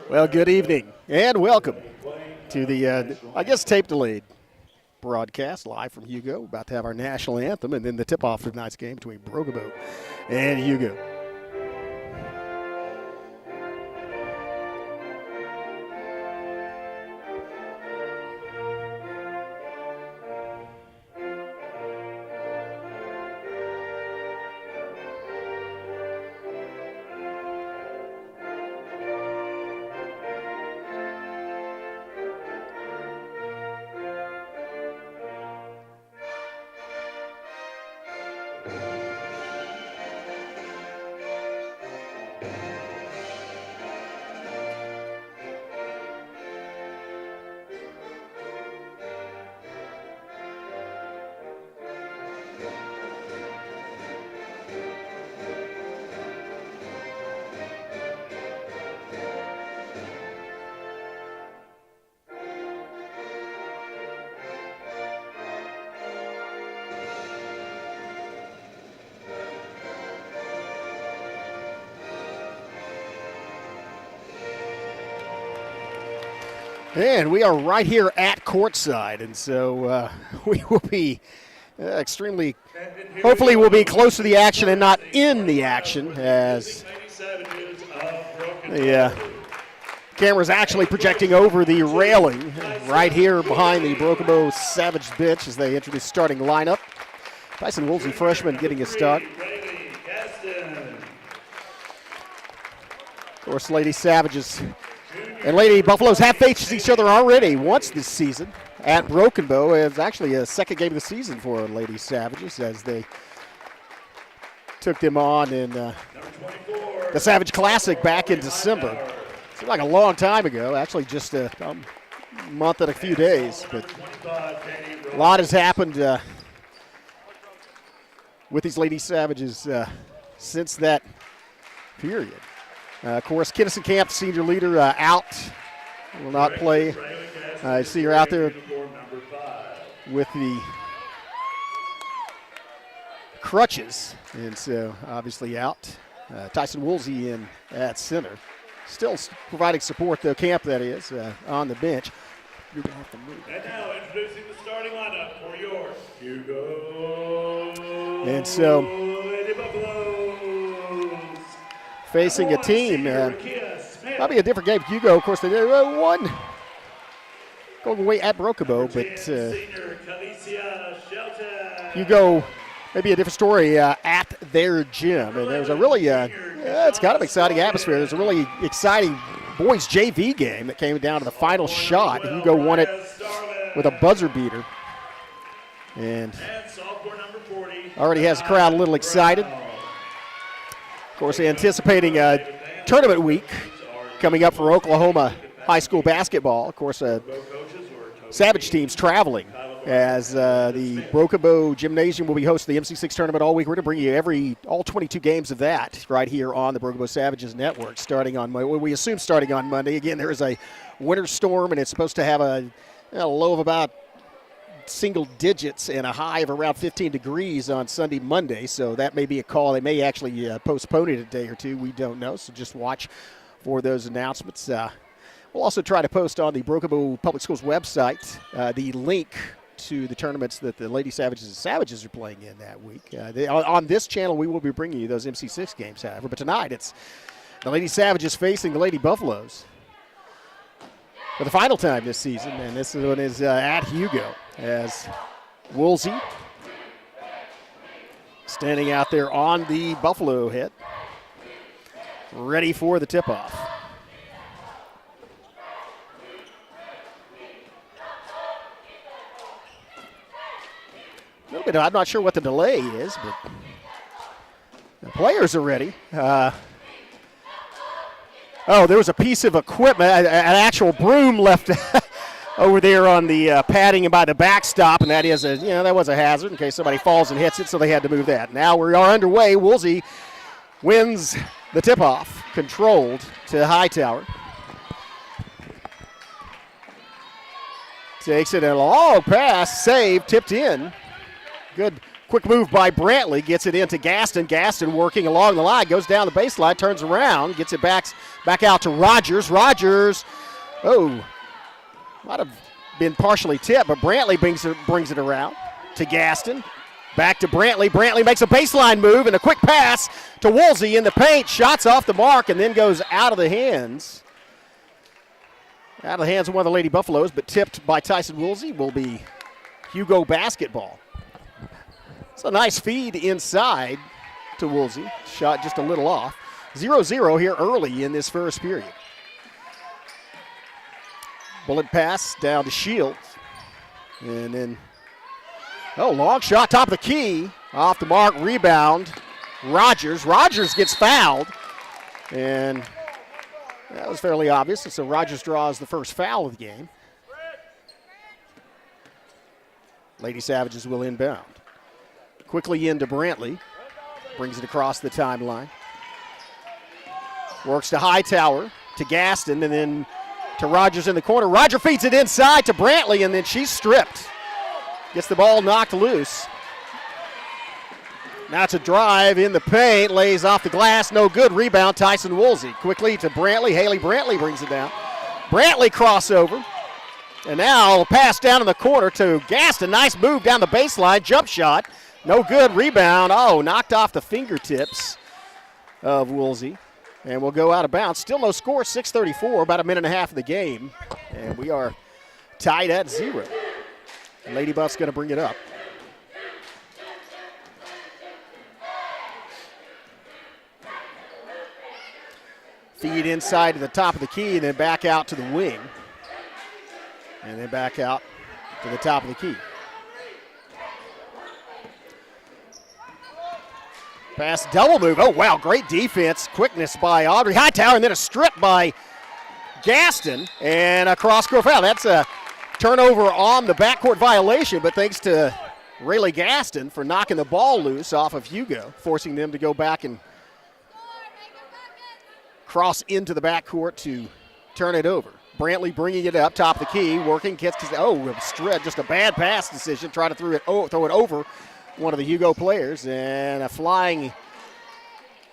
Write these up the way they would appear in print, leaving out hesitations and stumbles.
Well, good evening and welcome to the, I guess, tape-delayed broadcast live from Hugo. About to have our national anthem and then the tip-off of tonight's game between Brogabo and Hugo. And we are right here at courtside, and so we will be hopefully we'll be close to the action and not in the action, as the camera's actually projecting over the railing right here behind the Brogabo Savage bench as they enter the starting lineup. Tyson Woolsey, freshman, getting a start. Of course, Lady Savages and Lady Buffaloes have faced each other already once this season at Broken Bow. It's actually a second game of the season for Lady Savages as they took them on in the Savage Classic back in December. Seemed like a long time ago, actually just a month and a few days. But a lot has happened with these Lady Savages since that period. Of course, Kinnison Camp, senior leader, out. Will not play. I see her out there with the crutches, and so obviously out. Tyson Woolsey in at center. Still providing support, though, Camp, that is, on the bench. You're going to have to move. And now introducing the starting lineup for your Hugo. And so facing a team, probably a different game. Hugo, of course, they won going away at Brogabo, but Hugo, maybe a different story at their gym. And there's a really, it's kind of exciting atmosphere. There's a really exciting boys JV game that came down to the final shot. Hugo won it with a buzzer beater. And already has the crowd a little excited. Of course, anticipating a tournament week coming up for Oklahoma high school basketball. Of course, Savage teams traveling as the Brogabo Gymnasium will be hosting the MC6 tournament all week. We're going to bring you all 22 games of that right here on the Brogabo Savages Network starting on Monday. Again, there is a winter storm, and it's supposed to have a low of about single digits and a high of around 15 degrees on Sunday, Monday. So that may be a call. They may actually postpone it a day or two. We don't know. So just watch for those announcements. We'll also try to post on the Brogabo Public Schools website the link to the tournaments that the Lady Savages and Savages are playing in that week. On this channel, we will be bringing you those MC6 games, however. But tonight, it's the Lady Savages facing the Lady Buffaloes for the final time this season. And this one is at Hugo, as Woolsey standing out there on the Buffalo hit, ready for the tip-off. A little bit, I'm not sure what the delay is, but the players are ready. There was a piece of equipment, an actual broom left over there on the padding and by the backstop, and that was a hazard in case somebody falls and hits it, so they had to move that. Now we are underway. Woolsey wins the tip-off, controlled to Hightower. Takes it, a long pass, save, tipped in. Good Quick move by Brantley, gets it into Gaston. Gaston working along the line, goes down the baseline, turns around, gets it back out to Rogers. Rogers, might have been partially tipped, but Brantley brings it around to Gaston. Back to Brantley. Brantley makes a baseline move and a quick pass to Woolsey in the paint. Shots off the mark and then goes out of the hands. Out of the hands of one of the Lady Buffaloes, but tipped by Tyson Woolsey will be Hugo basketball. It's a nice feed inside to Woolsey. Shot just a little off. 0-0 here early in this first period. Bullet pass down to Shields. And then, long shot, top of the key. Off the mark, rebound. Rogers. Rogers gets fouled. And that was fairly obvious. So Rogers draws the first foul of the game. Lady Savages will inbound. Quickly into Brantley. Brings it across the timeline. Works to Hightower, to Gaston, and then to Rogers in the corner. Roger feeds it inside to Brantley, and then she's stripped. Gets the ball knocked loose. Now it's a drive in the paint. Lays off the glass. No good. Rebound, Tyson Woolsey. Quickly to Brantley. Haley Brantley brings it down. Brantley crossover. And now pass down in the corner to Gaston. Nice move down the baseline. Jump shot. No good. Rebound. Knocked off the fingertips of Woolsey. And we'll go out of bounds. Still no score. 6:34. About a minute and a half of the game. And we are tied at 0. Lady Buff's going to bring it up. Feed inside to the top of the key and then back out to the wing. And then back out to the top of the key. Pass double move. Oh, wow, great defense. Quickness by Audrey Hightower, and then a strip by Gaston. And a cross-court foul. That's a turnover on the backcourt violation, but thanks to Rayleigh Gaston for knocking the ball loose off of Hugo, forcing them to go back and cross into the backcourt to turn it over. Brantley bringing it up, top of the key, working, gets just a bad pass decision, try to throw it over one of the Hugo players, and a flying,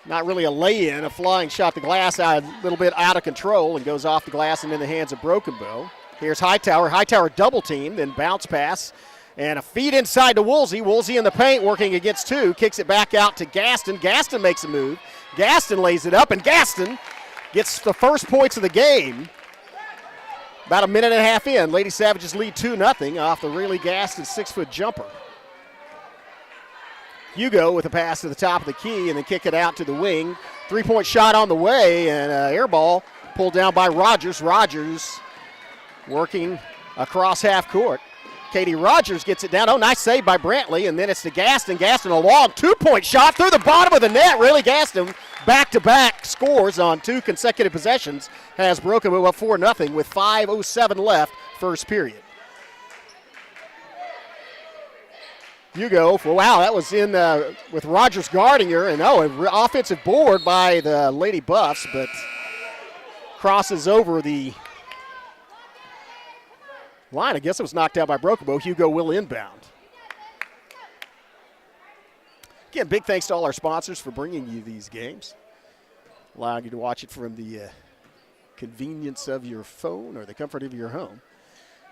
not really a lay-in, a flying shot the glass out a little bit out of control and goes off the glass and in the hands of Broken Bow. Here's Hightower. Hightower double team, then bounce pass, and a feed inside to Woolsey. Woolsey in the paint working against two, kicks it back out to Gaston. Gaston makes a move. Gaston lays it up, and Gaston gets the first points of the game. About a minute and a half in, Lady Savages lead 2-0 off the Rayleigh Gaston 6-foot jumper. Hugo with a pass to the top of the key and then kick it out to the wing. 3-point shot on the way, and air ball pulled down by Rogers. Rogers working across half court. Katie Rogers gets it down. Nice save by Brantley, and then it's to Gaston. Gaston a long 2-point shot through the bottom of the net. Rayleigh Gaston back-to-back scores on 2 consecutive possessions. Has Broken Bow up 4-0 with 5:07 left, first period. Hugo, that was in with Rogers guarding her, and an offensive board by the Lady Buffs, but crosses over the line. I guess it was knocked out by Broken Bow. Hugo will inbound. Again, big thanks to all our sponsors for bringing you these games, allowing you to watch it from the convenience of your phone or the comfort of your home.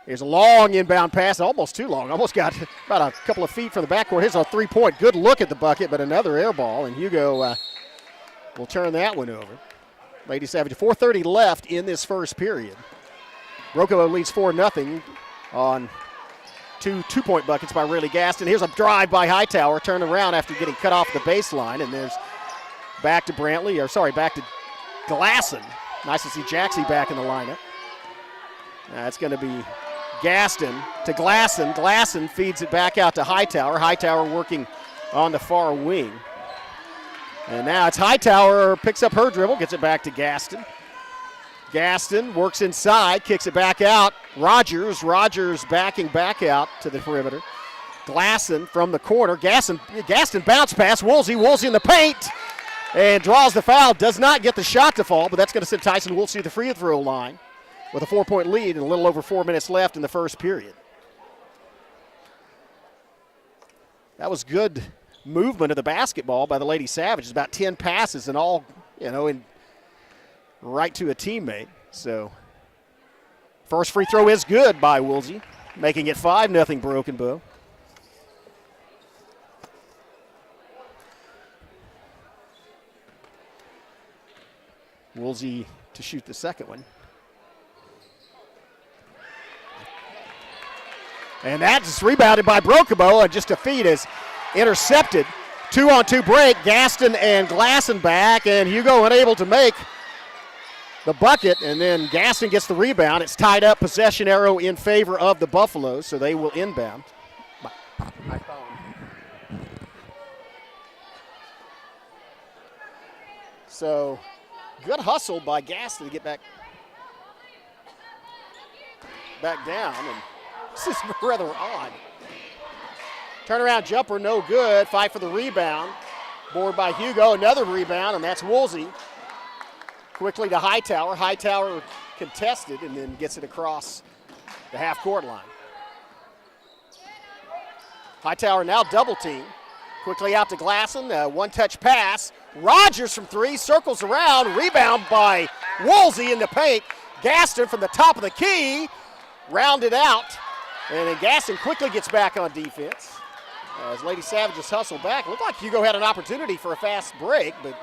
Here's a long inbound pass, almost too long. Almost got about a couple of feet from the backcourt. Here's a 3-point. Good look at the bucket, but another air ball, and Hugo will turn that one over. Lady Savage, 4:30 left in this first period. Broken Bow leads 4-0 on 2 two-point buckets by Rayleigh Gaston. Here's a drive by Hightower, turned around after getting cut off the baseline, and there's back to Glasson. Nice to see Jaxie back in the lineup. It's going to be Gaston to Glasson. Glasson feeds it back out to Hightower. Hightower working on the far wing. And now it's Hightower, picks up her dribble, gets it back to Gaston. Gaston works inside, kicks it back out. Rogers backing back out to the perimeter. Glasson from the corner. Gaston bounce pass. Woolsey in the paint and draws the foul. Does not get the shot to fall, but that's going to send Tyson Woolsey to the free throw line with a 4-point lead and a little over 4 minutes left in the first period. that was good movement of the basketball by the Lady Savages. About 10 passes and all, in right to a teammate. So first free throw is good by Woolsey, making it 5-0 Broken Bow. Woolsey to shoot the second one. And that's rebounded by Broken Bow, and just a feed is intercepted. 2-on-2 break, Gaston and Glassen back, and Hugo unable to make the bucket, and then Gaston gets the rebound. It's tied up, possession arrow in favor of the Buffaloes, so they will inbound. My phone. So good hustle by Gaston to get back down, and this is rather odd. Turnaround jumper, no good. Fight for the rebound. Board by Hugo, another rebound, and that's Woolsey. Quickly to Hightower. Hightower contested and then gets it across the half-court line. Hightower now double team. Quickly out to Glassen, one-touch pass. Rogers from three, circles around, rebound by Woolsey in the paint. Gaston from the top of the key, rounded out. And then Gaston quickly gets back on defense. As Lady Savages hustle back. Looked like Hugo had an opportunity for a fast break, but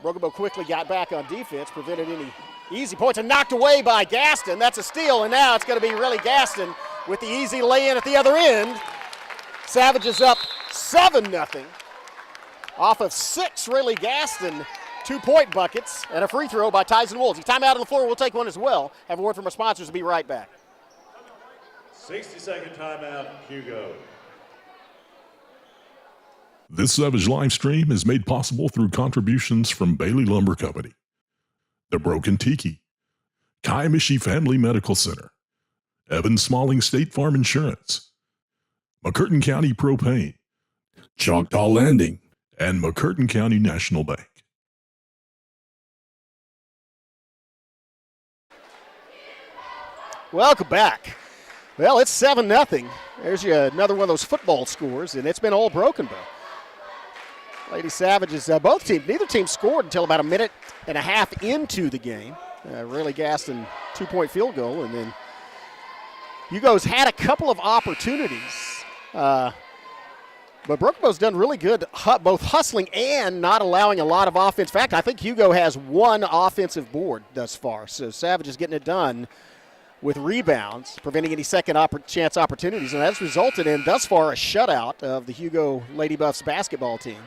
Broken Bow quickly got back on defense, prevented any easy points, and knocked away by Gaston. That's a steal, and now it's going to be really Gaston with the easy lay-in at the other end. Savages up 7-0 off of 6 really Gaston 2-point buckets and a free throw by Tyson Woolsey. Timeout on the floor. We'll take one as well. Have a word from our sponsors. We'll be right back. 60-second timeout, Hugo. This Savage live stream is made possible through contributions from Bailey Lumber Company, The Broken Tiki, Kiamichi Family Medical Center, Evan Smalling State Farm Insurance, McCurtain County Propane, Choctaw Landing, and McCurtain County National Bank. Welcome back. Well, it's 7-0. There's another one of those football scores, and it's been all Broken Bow. Lady Savages, neither team scored until about a minute and a half into the game. Really Gaston 2-point field goal, and then Hugo's had a couple of opportunities. But Broken Bow's done really good, both hustling and not allowing a lot of offense. In fact, I think Hugo has one offensive board thus far, so Savage is getting it done with rebounds, preventing any second chance opportunities, and that's resulted in, thus far, a shutout of the Hugo Lady Buffs basketball team.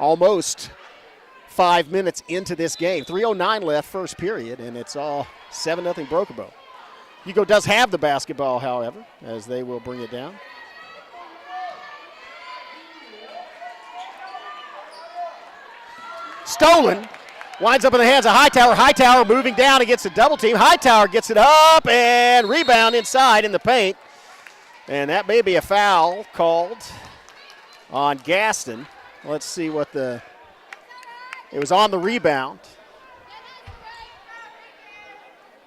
Almost 5 minutes into this game. 3:09 left first period, and it's all 7-0 Broken Bow. Hugo does have the basketball, however, as they will bring it down. Stolen. Winds up in the hands of Hightower. Hightower moving down against a double team. Hightower gets it up and rebound inside in the paint. And that may be a foul called on Gaston. Let's see what it was on the rebound.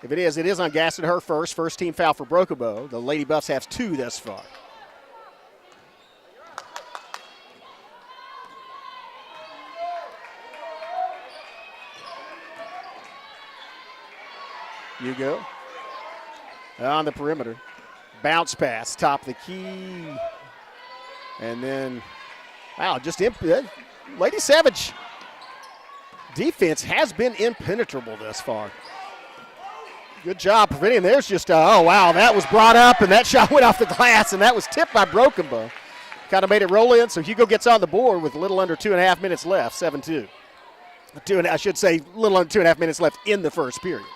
If it is on Gaston, her first team foul for Broken Bow. The Lady Buffs have 2 thus far. Hugo on the perimeter. Bounce pass, top of the key. And then, wow, Lady Savage defense has been impenetrable thus far. Good job preventing. There's just, oh, wow, that was brought up, and that shot went off the glass, and that was tipped by Broken Bow. Kind of made it roll in, so Hugo gets on the board with a little under 2.5 minutes left, 7-2. I should say a little under 2.5 minutes left in the first period.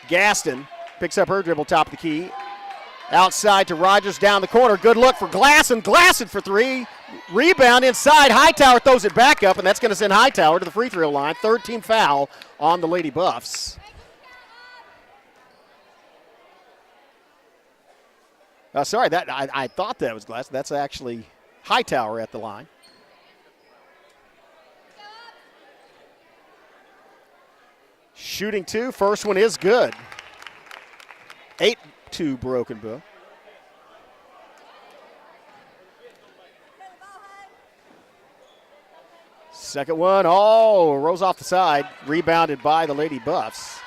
Gaston picks up her dribble, top of the key. Outside to Rogers, down the corner. Good look for Glassen. Glassen for 3. Rebound inside. Hightower throws it back up, and that's going to send Hightower to the free throw line. 3rd team foul on the Lady Buffs. Sorry, I thought that was Glassen. That's actually Hightower at the line. Shooting 2. First one is good. 8-2 Broken Bow. Second one, rolls off the side, rebounded by the Lady Buffs.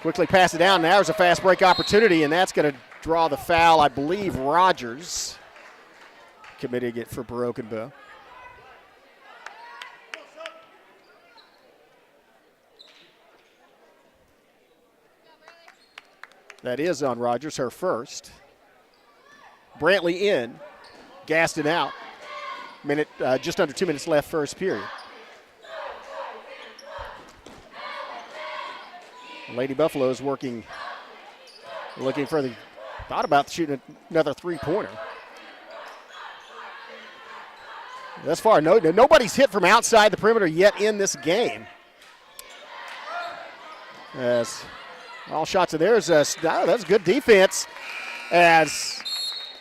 Quickly pass it down. Now there's a fast break opportunity, and that's going to draw the foul. I believe Rogers committing it for Broken Bow. That is on Rogers, her first. Brantley in, Gaston out. Just under 2 minutes left, first period. Lady Buffaloes looking for thought about shooting another three-pointer. Thus far, nobody's hit from outside the perimeter yet in this game. As all shots of theirs, that's good defense. As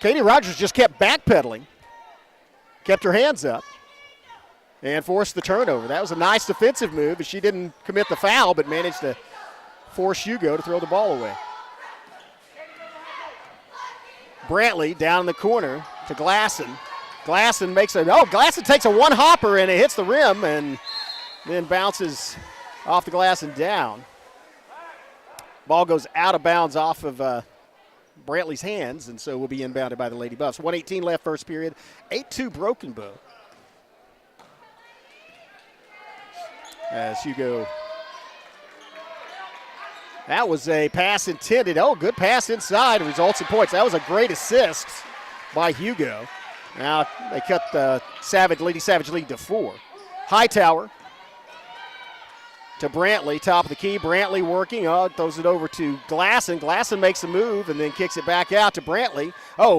Katie Rogers just kept backpedaling, kept her hands up, and forced the turnover. That was a nice defensive move, as she didn't commit the foul, but managed to force Hugo to throw the ball away. Brantley down in the corner to Glasson. Glasson takes a one-hopper, and it hits the rim, and then bounces off the glass and down. Ball goes out of bounds off of Brantley's hands, and so will be inbounded by the Lady Buffs. 1:18 left first period. 8-2 Broken Bow. As Hugo. That was a pass intended. Good pass inside. Results in points. That was a great assist by Hugo. Now they cut the Lady Savage lead to 4. Hightower to Brantley, top of the key. Brantley working, throws it over to Glasson. Glasson makes a move and then kicks it back out to Brantley.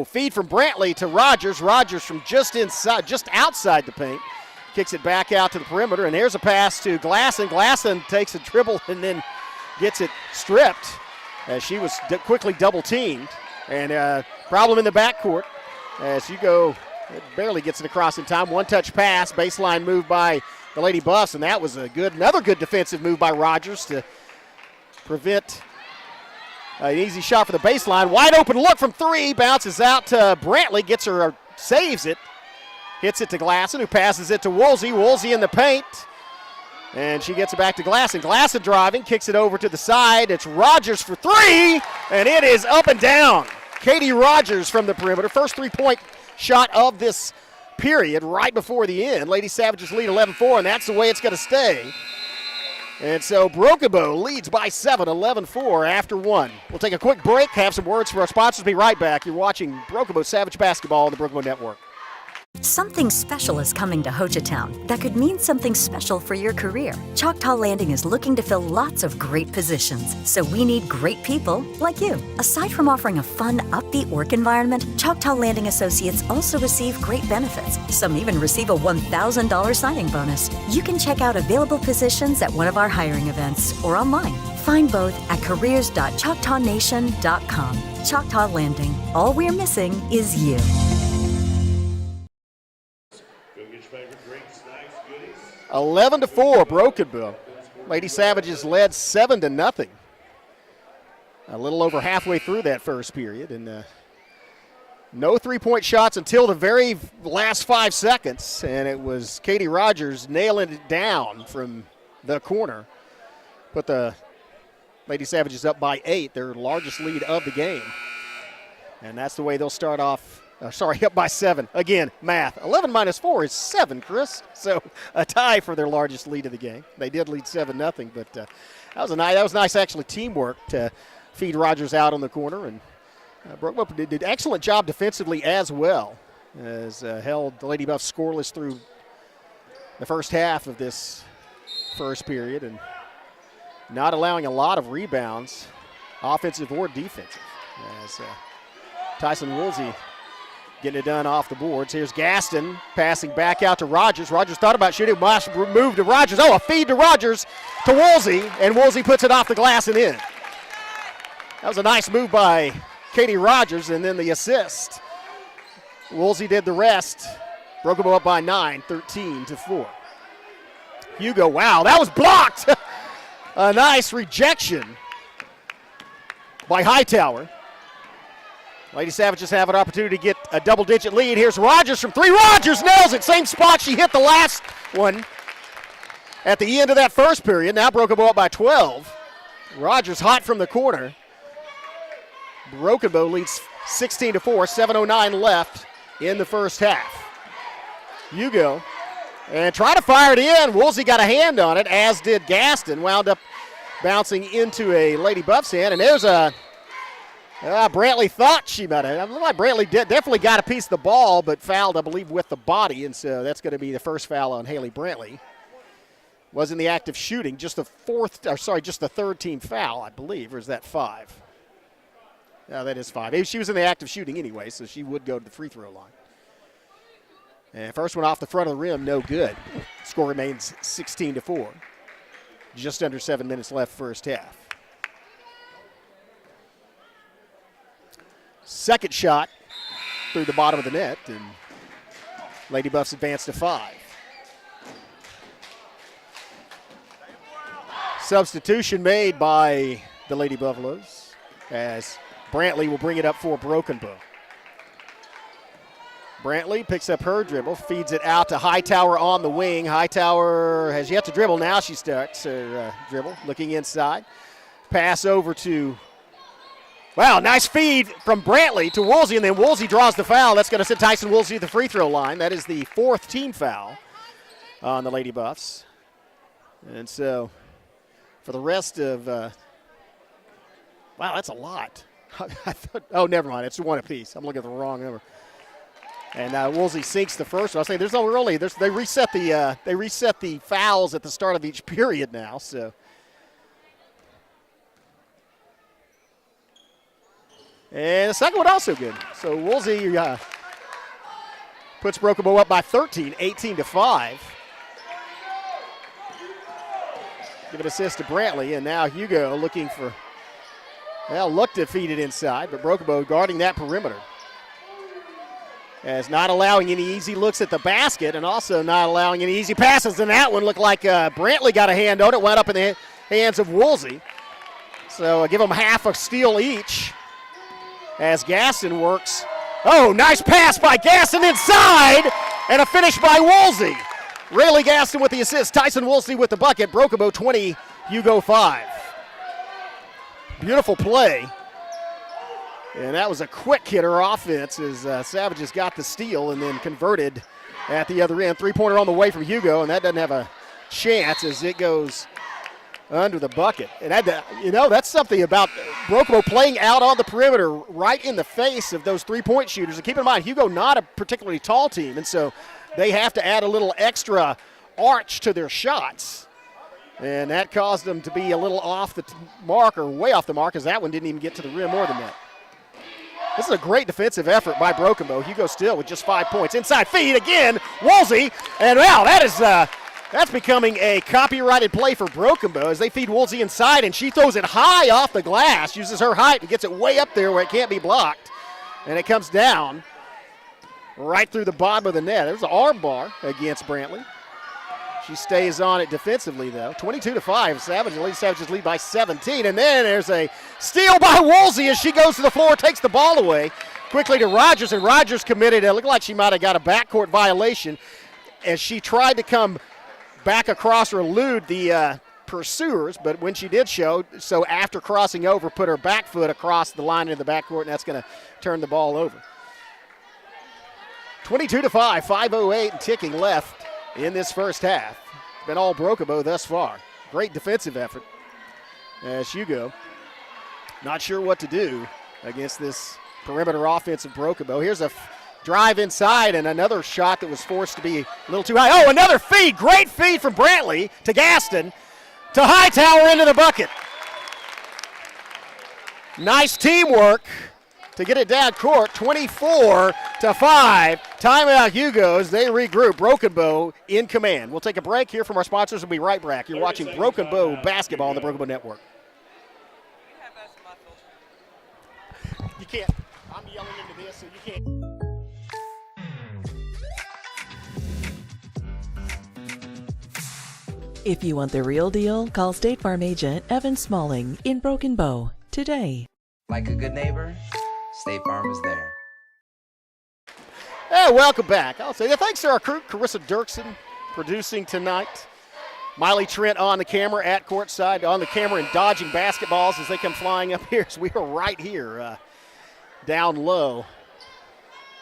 Feed from Brantley to Rogers. Rogers from just outside the paint. Kicks it back out to the perimeter, and there's a pass to Glasson. Glasson takes a dribble and then gets it stripped as she was quickly double-teamed. And problem in the backcourt as Hugo barely gets it across in time. One-touch pass, baseline move by the Lady Buffs, and that was another good defensive move by Rogers to prevent an easy shot for the baseline. Wide open look from three, bounces out to Brantley, saves it, hits it to Glasson, who passes it to Woolsey. Woolsey in the paint, and she gets it back to Glasson. Glasson driving, kicks it over to the side. It's Rogers for three, and it is up and down. Katie Rogers from the perimeter, first three-point shot of this period right before the end. Lady Savages lead 11-4, and that's the way it's going to stay. And so Broken Bow leads by 7, 11-4 after one. We'll take a quick break, have some words for our sponsors. Be right back. You're watching Broken Bow Savage Basketball on the Broken Bow Network. Something special is coming to Hochatown that could mean something special for your career. Choctaw Landing is looking to fill lots of great positions, so we need great people like you. Aside from offering a fun, upbeat work environment, Choctaw Landing Associates also receive great benefits. Some even receive a $1,000 signing bonus. You can check out available positions at one of our hiring events or online. Find both at careers.choctawnation.com. Choctaw Landing. All we're missing is you. 11-4, Broken Bow. Lady Savages led 7-0. A little over halfway through that first period, and no three-point shots until the very last 5 seconds, and it was Katie Rogers nailing it down from the corner. Put the Lady Savages up by 8, their largest lead of the game. And that's the way they'll start off. Up by 7. Again, math. 11 minus 4 is 7, Chris. So a tie for their largest lead of the game. They did lead 7-0, but that was nice actually teamwork to feed Rogers out on the corner. And Broken did an excellent job defensively as well, as held the Lady Buffs scoreless through the first half of this first period and not allowing a lot of rebounds, offensive or defensive. As Tyson Woolsey getting it done off the boards. Here's Gaston passing back out to Rogers. Rogers thought about shooting. Move to Rogers. A feed to Rogers to Woolsey, and Woolsey puts it off the glass and in. That was a nice move by Katie Rogers, and then the assist. Woolsey did the rest. Broken Bow up by 9, 13-4. Hugo, wow, that was blocked. A nice rejection by Hightower. Lady Savages have an opportunity to get a double-digit lead. Here's Rogers from three. Rogers nails it. Same spot she hit the last one. at the end of that first period. Now Broken Bow up by 12. Rogers hot from the corner. Broken Bow leads 16-4, 7:09 left in the first half. Hugo, and try to fire it in. Woolsey got a hand on it, as did Gaston. Wound up bouncing into a Lady Buff's hand, and there's a Brantley thought she might have. It looked like Brantley definitely got a piece of the ball, but fouled, I believe, with the body, and so that's going to be the first foul on Haley Brantley. Was in the act of shooting, just the third team foul, I believe, or is that 5? No, that is 5. She was in the act of shooting anyway, so she would go to the free throw line. And first one off the front of the rim, no good. Score remains 16-4. Just under 7 minutes left first half. Second shot through the bottom of the net, and Lady Buffs advance to 5. Substitution made by the Lady Buffaloes as Brantley will bring it up for Broken Bow. Brantley picks up her dribble, feeds it out to Hightower on the wing. Hightower has yet to dribble. Now she starts her dribble, looking inside. Pass over to, wow, nice feed from Brantley to Woolsey, and then Woolsey draws the foul. That's going to send Tyson Woolsey to the free throw line. That is the 4th team foul on the Lady Buffs. And so for the rest of, wow, that's a lot. I thought, oh, never mind. It's one apiece. I'm looking at the wrong number. And Woolsey sinks the first one. I was saying there's no really. They reset the fouls at the start of each period now. So, and the second one also good. So Woolsey puts Broken Bow up by 13, 18-5. Give an assist to Brantley, and now Hugo looking for. Well, looked to feed it inside, but Broken Bow guarding that perimeter. As not allowing any easy looks at the basket and also not allowing any easy passes. And that one looked like Brantley got a hand on it, went up in the hands of Woolsey. So give them half a steal each as Gaston works. Oh, nice pass by Gaston inside and a finish by Woolsey. Rayleigh Gaston with the assist, Tyson Woolsey with the bucket. Broken Bow 20, Hugo 5. Beautiful play. And that was a quick hitter offense as Savages got the steal and then converted at the other end. Three-pointer on the way from Hugo, and that doesn't have a chance as it goes under the bucket. And that's something about Broken Bow playing out on the perimeter right in the face of those three-point shooters. And keep in mind, Hugo not a particularly tall team, and so they have to add a little extra arch to their shots. And that caused them to be a little off the mark, or way off the mark, as that one didn't even get to the rim or the net. This is a great defensive effort by Broken Bow. Hugo still with just 5 points. Inside feed again, Woolsey. And wow, that's becoming a copyrighted play for Broken Bow as they feed Woolsey inside, and she throws it high off the glass, uses her height and gets it way up there where it can't be blocked. And it comes down right through the bottom of the net. There's an arm bar against Brantley. She stays on it defensively, though. 22-5. Savages lead by 17. And then there's a steal by Woolsey as she goes to the floor, takes the ball away quickly to Rogers, and Rogers committed. It looked like she might have got a backcourt violation as she tried to come back across or elude the pursuers, but when she did so after crossing over, put her back foot across the line into the backcourt, and that's going to turn the ball over. 22-5, 5:08 and ticking left in this first half. Been all Broken Bow thus far. Great defensive effort as Hugo not sure what to do against this perimeter offense of Broken Bow. Here's a drive inside and another shot that was forced to be a little too high. Oh, another feed. Great feed from Brantley to Gaston to Hightower into the bucket. Nice teamwork to get it down court, 24-5. Timeout Hugos, they regroup. Broken Bow in command. We'll take a break here from our sponsors and we'll be right back. You're watching Broken Bow basketball on the Broken Bow Network. You can't. I'm yelling into this, so you can't. If you want the real deal, call State Farm agent Evan Smalling in Broken Bow today. Like a good neighbor, State Farm is there. Hey, welcome back. I'll say thanks to our crew, Carissa Dirksen, producing tonight. Miley Trent on the camera at courtside, on the camera and dodging basketballs as they come flying up here. So we are right here down low.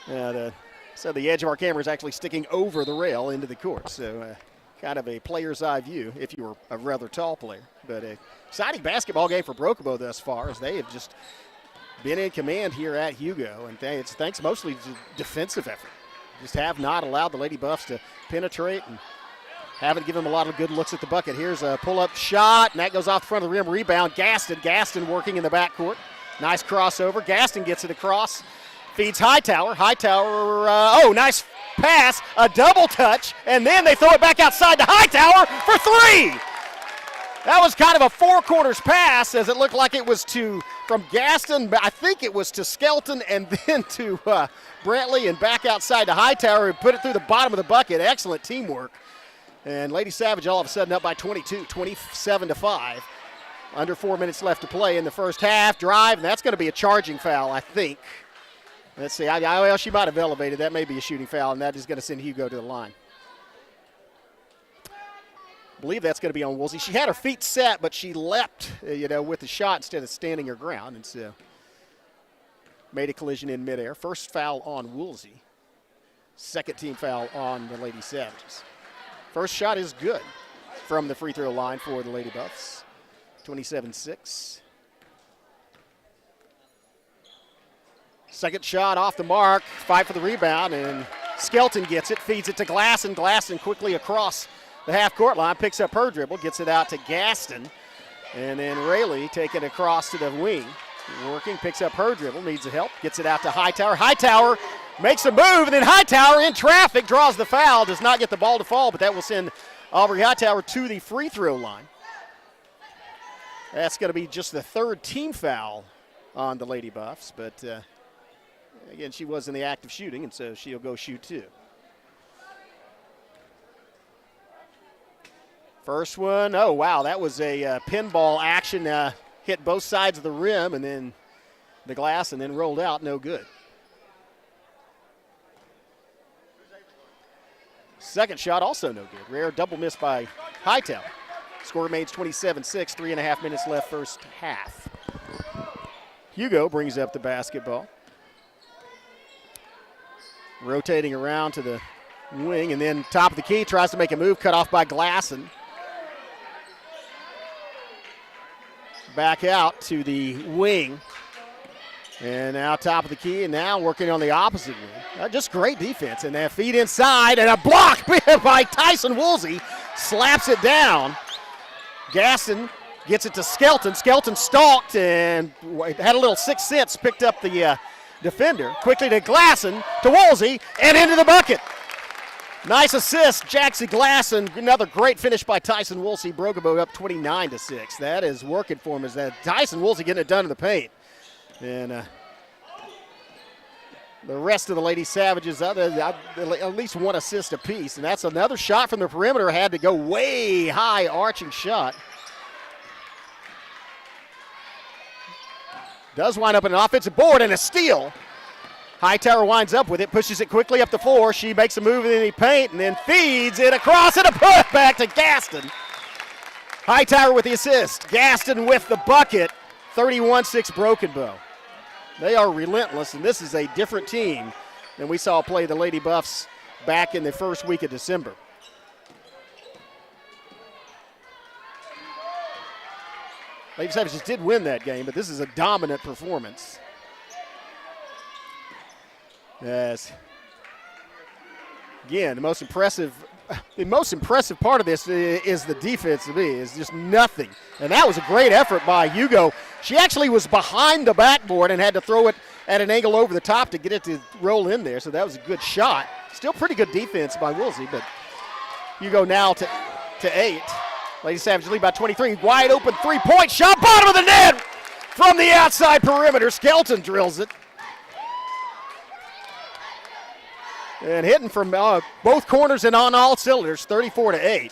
So the edge of our camera is actually sticking over the rail into the court. So kind of a player's eye view if you were a rather tall player. But a exciting basketball game for Broken Bow thus far, as they have just been in command here at Hugo. And it's thanks mostly to defensive effort. Just have not allowed the Lady Buffs to penetrate and haven't given them a lot of good looks at the bucket. Here's a pull-up shot, and that goes off the front of the rim. Rebound, Gaston working in the backcourt. Nice crossover. Gaston gets it across. Feeds Hightower. Nice pass, a double touch, and then they throw it back outside to Hightower for three. That was kind of a four-quarters pass, as it looked like it was from Gaston, but I think it was to Skelton and then to Brantley and back outside to Hightower, who put it through the bottom of the bucket. Excellent teamwork. And Lady Savage all of a sudden up by 22, 27-5. Under 4 minutes left to play in the first half. Drive, and that's going to be a charging foul, I think. Let's see. Well, she might have elevated. That may be a shooting foul, and that is going to send Hugo to the line. I believe that's going to be on Woolsey. She had her feet set, but she leapt, with the shot instead of standing her ground, and so made a collision in midair. First foul on Woolsey. Second team foul on the Lady Savages. First shot is good from the free throw line for the Lady Buffs. 27-6. Second shot off the mark. Fight for the rebound, and Skelton gets it, feeds it to Glasson. Glasson quickly across the half-court line, picks up her dribble, gets it out to Gaston, and then Rayleigh taking it across to the wing. Working, picks up her dribble, needs the help, gets it out to Hightower. Hightower makes a move, and then Hightower in traffic draws the foul, does not get the ball to fall, but that will send Aubrey Hightower to the free throw line. That's going to be just the third team foul on the Lady Buffs, but again, she was in the act of shooting, and so she'll go shoot two. First one, oh wow, that was a pinball action, hit both sides of the rim and then the glass and then rolled out, no good. Second shot also no good. Rare double miss by Hightower. Score remains 27-6, 3.5 minutes left first half. Hugo brings up the basketball. Rotating around to the wing and then top of the key, tries to make a move, cut off by Glasson. Back out to the wing. And now top of the key, and now working on the opposite wing. Just great defense, and that feed inside, and a block by Tyson Woolsey. Slaps it down. Gaston gets it to Skelton. Skelton stalked and had a little sixth sense, picked up the defender. Quickly to Glasson, to Woolsey, and into the bucket. Nice assist, Jaxie Glasson. Another great finish by Tyson Woolsey. Broken Bow up 29-6. That is working for him, as that Tyson Woolsey getting it done in the paint. And the rest of the Lady Savages, at least one assist apiece. And that's another shot from the perimeter. Had to go way high, arching shot. Does wind up in an offensive board and a steal. Hightower winds up with it, pushes it quickly up the floor. She makes a move in the paint and then feeds it across and a put back to Gaston. Hightower with the assist. Gaston with the bucket. 31-6 Broken Bow. They are relentless, and this is a different team than we saw play the Lady Buffs back in the first week of December. Lady Savages did win that game, but this is a dominant performance. Yes. Again, the most impressive part of this is the defense to me. It's just nothing. And that was a great effort by Hugo. She actually was behind the backboard and had to throw it at an angle over the top to get it to roll in there. So that was a good shot. Still pretty good defense by Woolsey, but Hugo now to 8. Lady Savage lead by 23. Wide open three-point shot, bottom of the net from the outside perimeter. Skelton drills it. And hitting from both corners and on all cylinders, 34-8.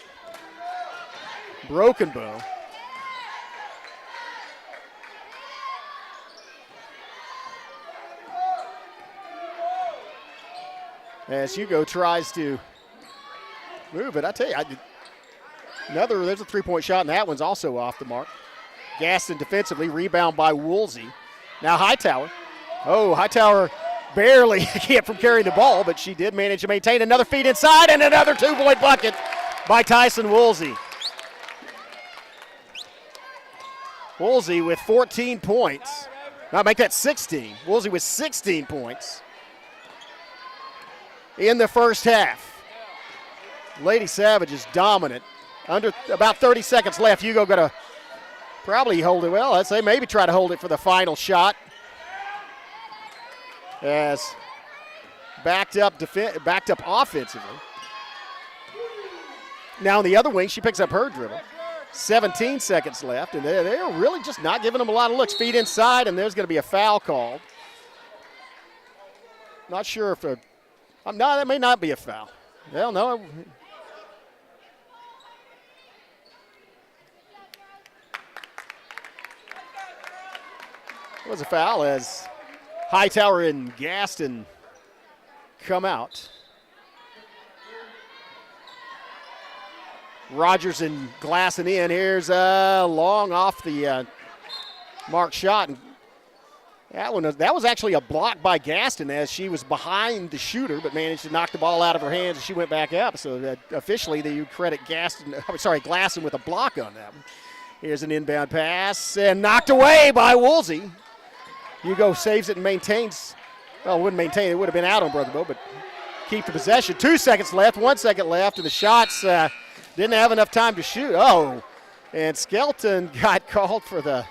Broken Bow. As Hugo tries to move it, I tell you, There's a three-point shot, and that one's also off the mark. Gaston defensively, rebound by Woolsey. Now Hightower. Oh, Hightower barely kept from carrying the ball, but she did manage to maintain. Another feed inside, and another two-point bucket by Tyson Woolsey. Woolsey with 14 points. Now make that 16. Woolsey with 16 points in the first half. Lady Savage is dominant. Under about 30 seconds left. Hugo going to probably hold it. Well, I'd say maybe try to hold it for the final shot. As backed up offensively. Now on the other wing, she picks up her dribble. 17 seconds left, and they're really just not giving them a lot of looks. Feed inside, and there's going to be a foul called. Not sure if no, that may not be a foul. Well, no. It was a foul as Hightower and Gaston come out. Rogers and Glassing in. Here's a long off the mark shot. And that was actually a block by Gaston as she was behind the shooter, but managed to knock the ball out of her hands as she went back up. So officially, you credit Glassing with a block on that one. Here's an inbound pass and knocked away by Woolsey. Hugo saves it and maintains. Well, wouldn't maintain it. Would have been out on Broken Bow, but keep the possession. 2 seconds left, 1 second left, and the shots didn't have enough time to shoot. Oh, and Skelton got called for the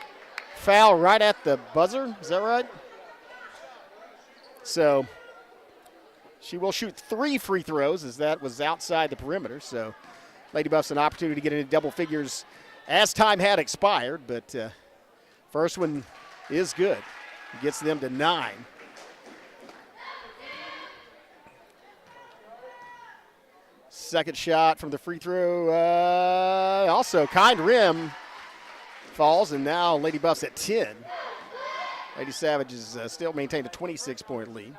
foul right at the buzzer. Is that right? So she will shoot 3 free throws as that was outside the perimeter. So Lady Buffs an opportunity to get into double figures as time had expired, but first one is good. It gets them to 9. Second shot from the free throw. Also, kind rim falls, and now Lady Buffs at 10. Lady Savage is still maintained a 26-point lead.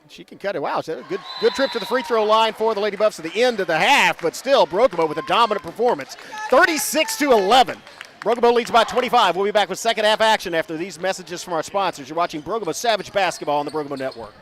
She can cut it. Wow, so a good trip to the free throw line for the Lady Buffs at the end of the half, but still Broken Bow with a dominant performance. 36-11. Broken Bow leads by 25. We'll be back with second half action after these messages from our sponsors. You're watching Broken Bow Savage Basketball on the Broken Bow Network.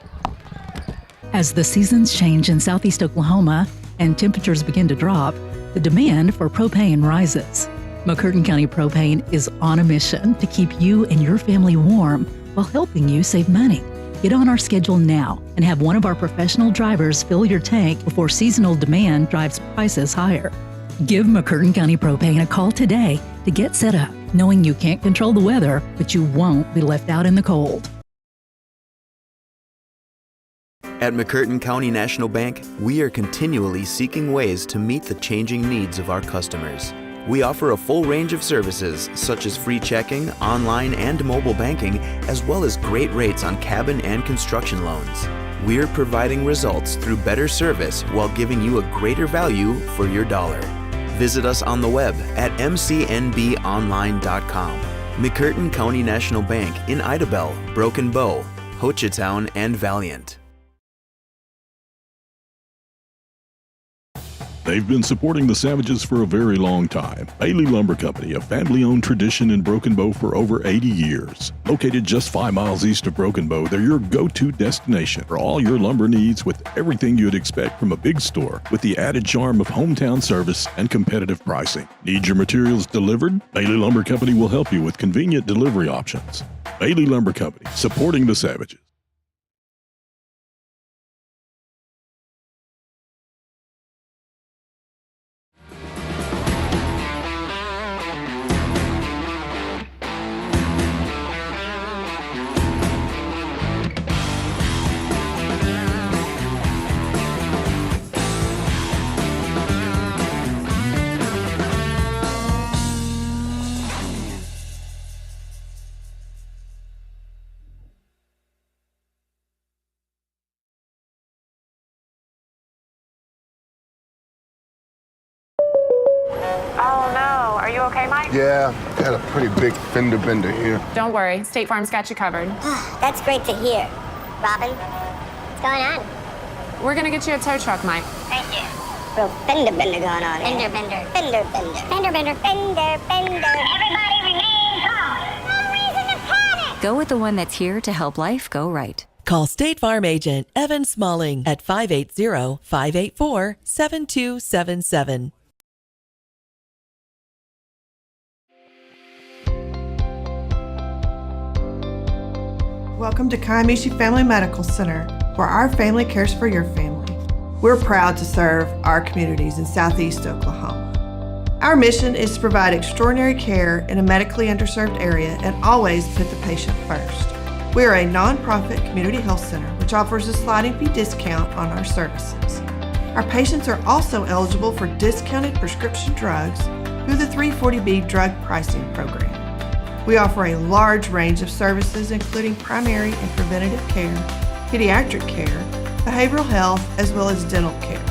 As the seasons change in southeast Oklahoma and temperatures begin to drop, the demand for propane rises. McCurtain County Propane is on a mission to keep you and your family warm while helping you save money. Get on our schedule now and have one of our professional drivers fill your tank before seasonal demand drives prices higher. Give McCurtain County Propane a call today to get set up, knowing you can't control the weather, but you won't be left out in the cold. At McCurtain County National Bank, we are continually seeking ways to meet the changing needs of our customers. We offer a full range of services such as free checking, online and mobile banking, as well as great rates on cabin and construction loans. We're providing results through better service while giving you a greater value for your dollar. Visit us on the web at mcnbonline.com. McCurtain County National Bank in Idabel, Broken Bow, Hochatown, and Valiant. They've been supporting the Savages for a very long time. Bailey Lumber Company, a family-owned tradition in Broken Bow for over 80 years. Located just 5 miles east of Broken Bow, they're your go-to destination for all your lumber needs with everything you'd expect from a big store, with the added charm of hometown service and competitive pricing. Need your materials delivered? Bailey Lumber Company will help you with convenient delivery options. Bailey Lumber Company, supporting the Savages. Yeah, got a pretty big fender bender here. Don't worry, State Farm's got you covered. That's great to hear. Robin, what's going on? We're gonna get you a tow truck, Mike. Thank you. real fender bender going on here. Fender bender. Everybody remain calm. No reason to panic. Go with the one that's here to help life go right. Call State Farm agent Evan Smalling at 580-584-7277. Welcome to Kiamichi Family Medical Center, where our family cares for your family. We're proud to serve our communities in Southeast Oklahoma. Our mission is to provide extraordinary care in a medically underserved area and always put the patient first. We are a nonprofit community health center which offers a sliding fee discount on our services. Our patients are also eligible for discounted prescription drugs through the 340B drug pricing program. We offer a large range of services including primary and preventative care, pediatric care, behavioral health, as well as dental care.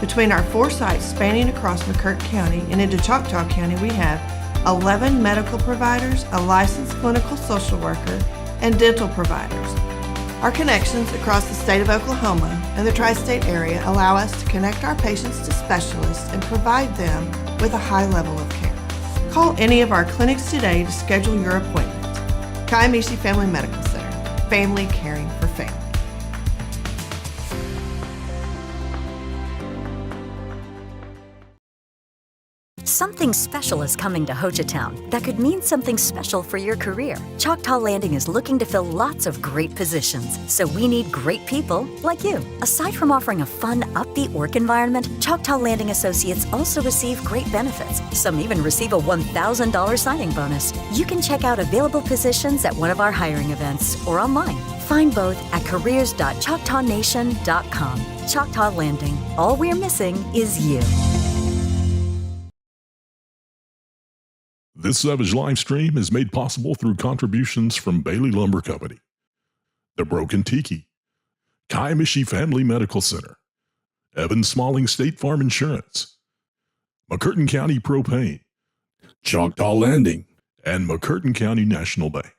Between our 4 sites spanning across McCurtain County and into Choctaw County, we have 11 medical providers, a licensed clinical social worker, and dental providers. Our connections across the state of Oklahoma and the tri-state area allow us to connect our patients to specialists and provide them with a high level of care. Call any of our clinics today to schedule your appointment. Kiamichi Family Medical Center, family caring for family. Something special is coming to Hochatown that could mean something special for your career. Choctaw Landing is looking to fill lots of great positions, so we need great people like you. Aside from offering a fun, upbeat work environment, Choctaw Landing Associates also receive great benefits. Some even receive a $1,000 signing bonus. You can check out available positions at one of our hiring events or online. Find both at careers.choctawnation.com. Choctaw Landing. All we're missing is you. This Savage live stream is made possible through contributions from Bailey Lumber Company, The Broken Tiki, Kiamichi Family Medical Center, Evan Smalling State Farm Insurance, McCurtain County Propane, Choctaw Landing, and McCurtain County National Bank.